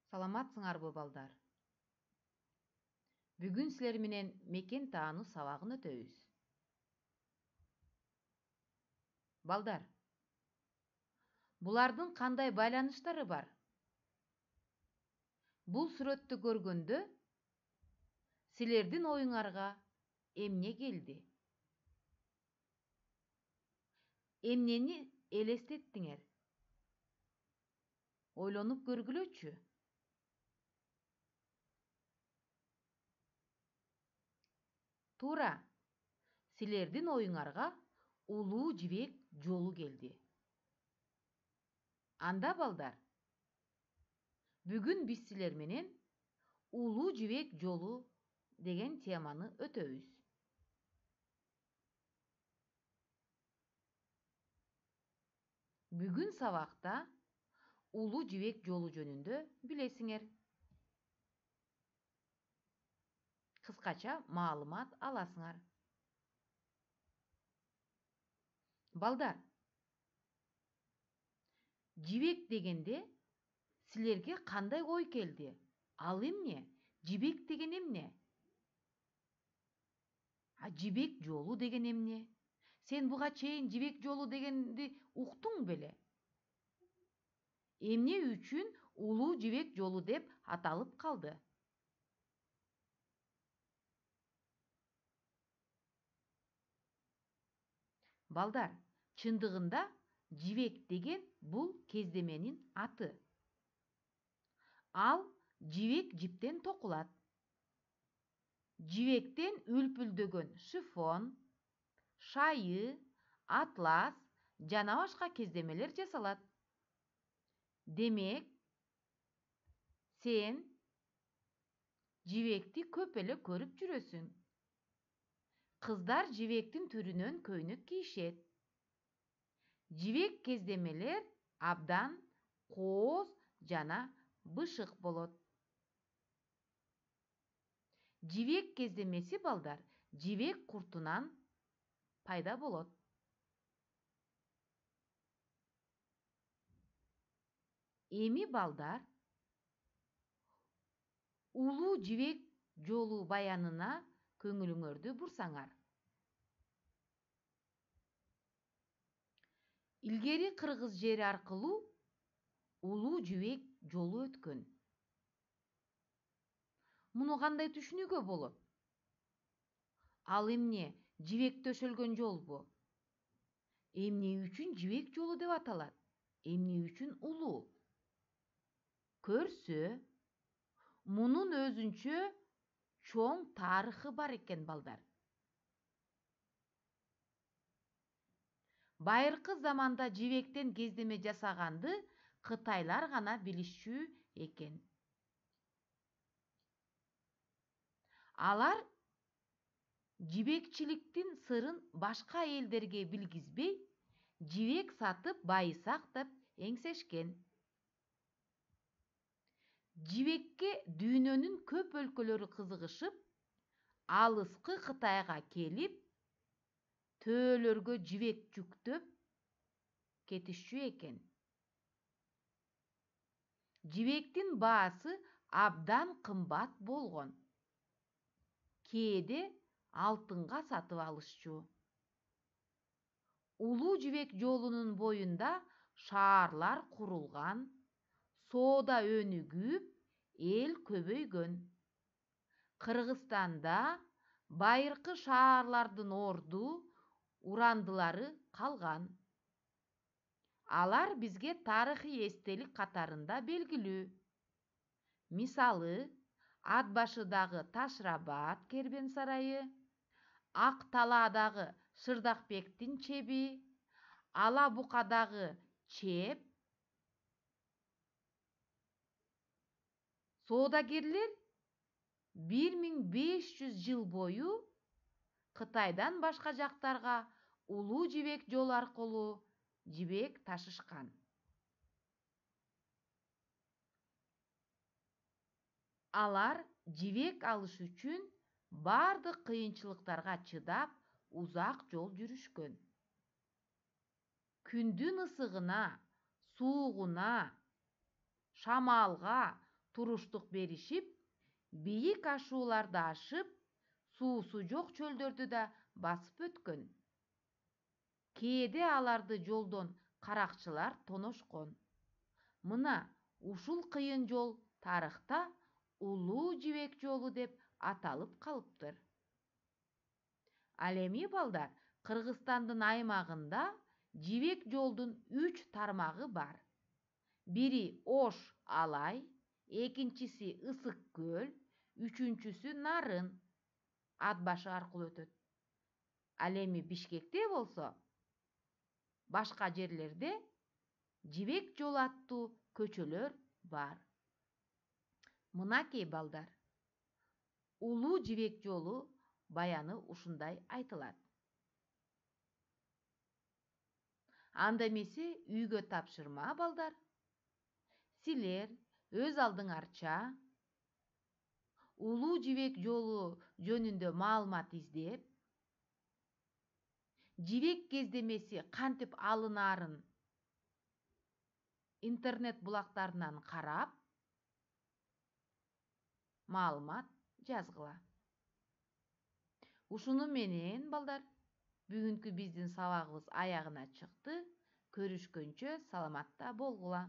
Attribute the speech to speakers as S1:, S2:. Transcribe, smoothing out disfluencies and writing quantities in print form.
S1: Саламатсыңарбы балдар? Бүгүн силер менен мекен таануу сабагын өтөбүз. Балдар, булардын кандай байланыштары бар? Бул сүрөттү көргөндө силердин оюңарга эмне келди? Эмнени элестеттиңер? Ойлонуп көргүлөчү. Туура, силердин оюңарга улуу жибек жолу келди. Анда балдар, бүгүн биз силер менен улуу жибек жолу деген теманы өтөбүз. Бүгүн сабакта улуу жибек жолу жөнүндө билесиңер. Кыскача маалымат аласыңар. Балдар, жибек дегенде силерге кандай ой келди? Ал эмне? Жибек деген эмне? Жибек жолу деген эмне? Сен буга чейин жибек жолу дегенди уктуң беле? Эмне үчүн улуу жибек жолу деп аталып калды? Балдар, чындыгында жибек деген бул кездеменин аты. Ал жибек жиптен токулат. Жибектен үлпүлдөгөн шифон, шайы, атлас жана башка кездемелер жасалат. Демек, сен жибекти көп эле көрүп жүрөсүң. Кыздар жибектин түрүнөн көйнөк кийишет. Жибек кездемелер абдан кооз жана бышык болот. Жибек кездемеси балдар жибек куртунан пайда болот. Эми балдар, улуу жибек жолу баянына көңүлүңөрдү бурсаңар. Илгери Кыргыз жери аркылуу улуу жибек жолу өткөн. Муну кандай түшүнүүгө болот? Ал эмне, жибек төшөлгөн жолбу? Эмне үчүн жибек жолу деп аталат? Эмне үчүн улуу? Көрсө, мунун өзүнчө чоң тарыхы бар экен балдар. Байыркы заманда жибектен кездеме жасаганды кытайлар гана билишчү экен. Алар жибекчиликтин сырын башка элдерге билгизбей, жибек сатып байысак деп эңсешкен. Жибекке дүйнөнүн көп өлкөлөрү кызыгышып, алыскы Кытайга келип, төөлөргө жибек жүктөп кетишчү экен. Жибектин баасы абдан кымбат болгон. Кээде алтынга сатып алышчу. Улуу жибек жолунун боюнда шаарлар курулган, соода өнүгүп, эл көбөйгөн. Кыргызстанда байыркы шаарлардын орду, урандылары калган. Алар бизге тарыхый эстелик катарында белгилүү. Мисалы, Ат башыдагы Ташрабат кербен сарайы, Ак Талаадагы Шырдакбектин чеби, Ала Букадагы чеп. Соодагерлер 1500 жыл бою Кытайдан башка жактарга улуу жибек жолу аркылуу жибек ташышкан. Алар жибек алыш үчүн бардык кыйынчылыктарга чыдап, узак жол жүрүшкөн. Күндүн ысыгына, суугуна, шамалга, туруштук беришип, бийик ашууларды ашып, суусу жок чөлдөрдү да басып өткөн. Кээде аларды жолдон каракчылар тоношкон. Мына ушул кыйын жол тарыхта Улуу Жибек жолу деп аталып калыптыр. Ал эми балдар, Кыргызстандын аймагында Жибек жолдун 3 тармагы бар. Бири Ош-Алай, экинчиси Ысык көл, үчүнчүсү Нарын ат башы аркылуу өтөт. Ал эми Бишкекте болсо, башка жерлерде Жибек жолу аттуу көчөлөр бар. Мынакей балдар, Улуу Жибек жолу баяны ушундай айтылат. Анда эмесе үйгө тапшырма балдар. Силер өз алдыңарча Улуу Жибек жолу жөнүндө маалымат издеп, Жибек кездемеси кантип алынаарын интернет булактарынан карап, маалымат жазгыла. Ушуну менен балдар, бүгүнкү биздин сабагыбыз аягына чыкты. Көрүшкөнчө саламатта болгула.